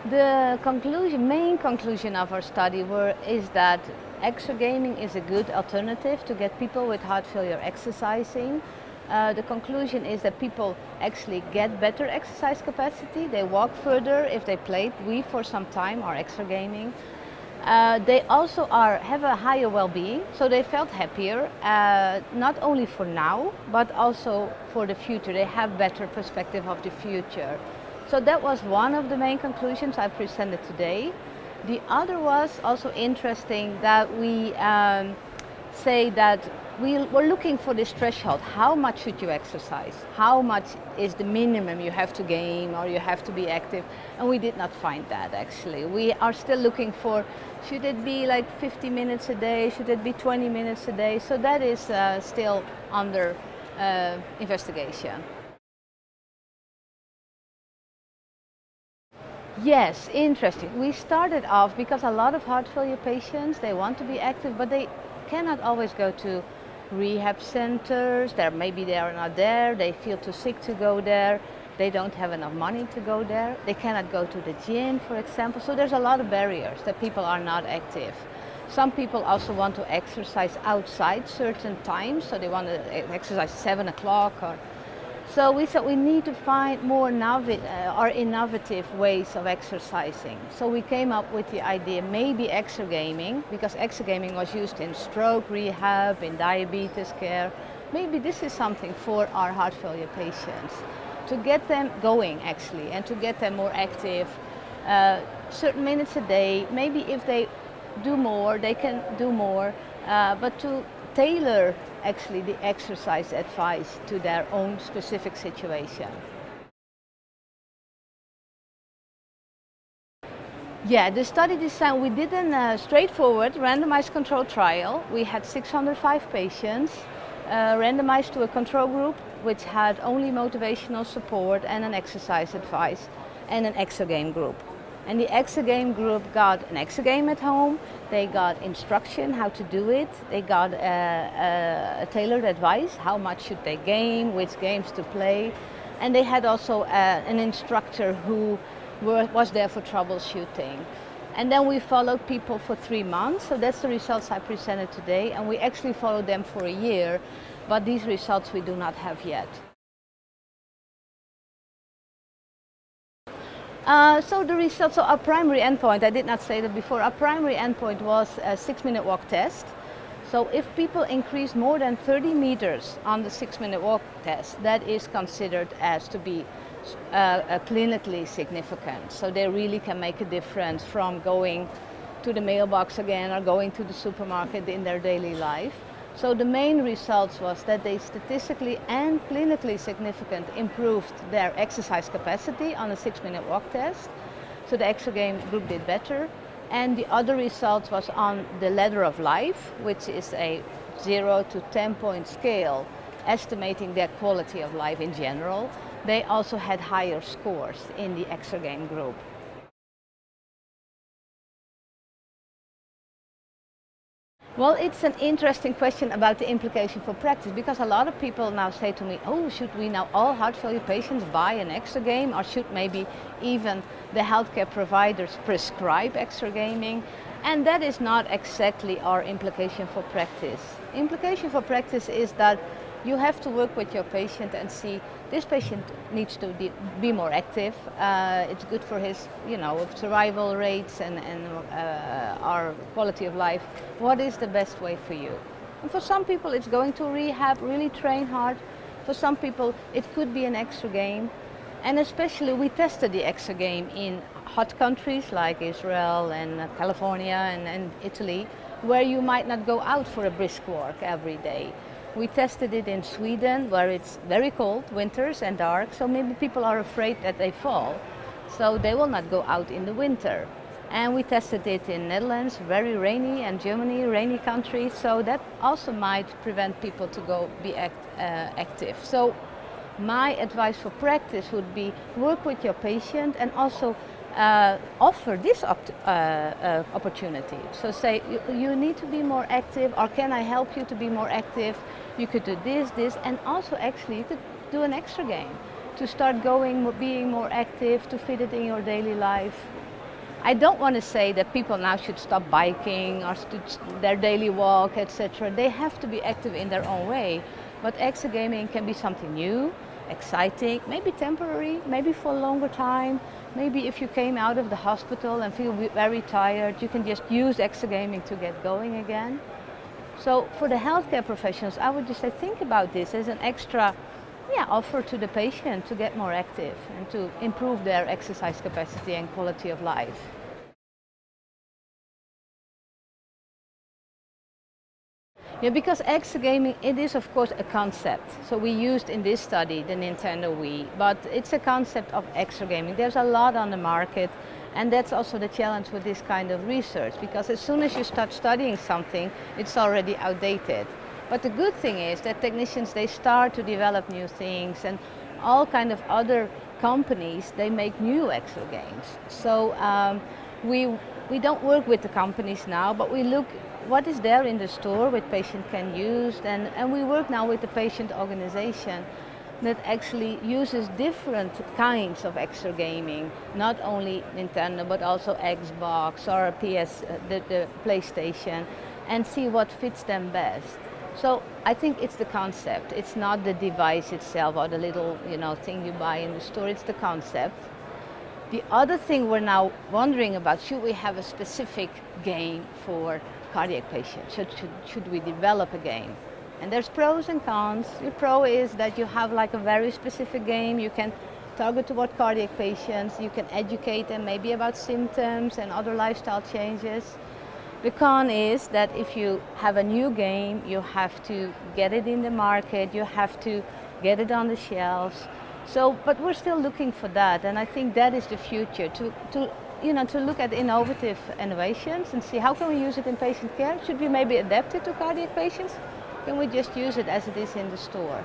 The main conclusion of our study is that exergaming is a good alternative to get people with heart failure exercising. The conclusion is that people actually get better exercise capacity. They walk further if they played Wii for some time or exergaming. They also have a higher well-being, so they felt happier, not only for now, but also for the future. They have better perspective of the future. So that was one of the main conclusions I presented today. The other was also interesting that we say that we're looking for this threshold. How much should you exercise? How much is the minimum you have to game or you have to be active? And we did not find that actually. We are still looking for, should it be like 50 minutes a day? Should it be 20 minutes a day? So that is still under investigation. Yes, interesting. We started off because a lot of heart failure patients, they want to be active, but they cannot always go to rehab centers. Maybe they are not there, they feel too sick to go there, they don't have enough money to go there, they cannot go to the gym, for example. So there's a lot of barriers that people are not active. Some people also want to exercise outside certain times, so they want to exercise 7 o'clock or so we said we need to find more innovative ways of exercising. So we came up with the idea maybe exergaming, because exergaming was used in stroke rehab, in diabetes care. Maybe this is something for our heart failure patients, to get them going actually and to get them more active, certain minutes a day. Maybe if they do more, they can do more, but to tailor actually the exercise advice to their own specific situation. Yeah, the study design, we did a straightforward randomized controlled trial. We had 605 patients randomized to a control group which had only motivational support and an exercise advice, and an exergame group. And the exergame group got an exergame at home, they got instruction how to do it, they got a tailored advice, how much should they game, which games to play, and they had also an instructor who was there for troubleshooting. And then we followed people for 3 months, so that's the results I presented today, and we actually followed them for a year, but these results we do not have yet. So the results, so our primary endpoint, I did not say that before, our primary endpoint was a 6-minute walk test. So if people increase more than 30 meters on the 6-minute walk test, that is considered as to be clinically significant. So they really can make a difference from going to the mailbox again or going to the supermarket in their daily life. So the main results was that they statistically and clinically significant improved their exercise capacity on a 6-minute walk test. So the exergame group did better. And the other result was on the ladder of life, which is a 0 to 10 point scale, estimating their quality of life in general. They also had higher scores in the exergame group. Well, it's an interesting question about the implication for practice, because a lot of people now say to me, oh, should we now all heart failure patients buy an exergame, or should maybe even the healthcare providers prescribe exergaming? And that is not exactly our implication for practice. Implication for practice is that you have to work with your patient and see, this patient needs to be more active. It's good for his, survival rates and our quality of life. What is the best way for you? And for some people it's going to rehab, really train hard. For some people it could be an exergame. And especially we tested the exergame in hot countries like Israel and California and Italy, where you might not go out for a brisk walk every day. We tested it in Sweden, where it's very cold, winters and dark, so maybe people are afraid that they fall, so they will not go out in the winter. And we tested it in Netherlands, very rainy, and Germany, rainy country, so that also might prevent people to go be active. So my advice for practice would be work with your patient and also offer this opportunity. So say, you need to be more active, or can I help you to be more active? You could do this, and also actually you could do an exergame to start being more active, to fit it in your daily life. I don't want to say that people now should stop biking or their daily walk, etc. They have to be active in their own way. But exergaming can be something new, exciting, maybe temporary, maybe for a longer time. Maybe if you came out of the hospital and feel very tired, you can just use exergaming to get going again. So for the healthcare professionals, I would just say think about this as an extra offer to the patient to get more active and to improve their exercise capacity and quality of life. Yeah, because exergaming, it is of course a concept. So we used in this study the Nintendo Wii, but it's a concept of exergaming. There's a lot on the market, and that's also the challenge with this kind of research, because as soon as you start studying something, it's already outdated. But the good thing is that technicians, they start to develop new things, and all kind of other companies, they make new exergames. So we don't work with the companies now, but we look what is there in the store which patient can use, and we work now with the patient organization that actually uses different kinds of exergaming, not only Nintendo but also Xbox or the PlayStation, and see what fits them best. So I think it's the concept. It's not the device itself or the little thing you buy in the store. It's the concept. The other thing we're now wondering about, should we have a specific game for cardiac patients? Should we develop a game? And there's pros and cons. The pro is that you have like a very specific game. You can target toward cardiac patients. You can educate them maybe about symptoms and other lifestyle changes. The con is that if you have a new game, you have to get it in the market, you have to get it on the shelves. So, but we're still looking for that, and I think that is the future, to look at innovative innovations and see how can we use it in patient care. Should we maybe adapt it to cardiac patients? Can we just use it as it is in the store?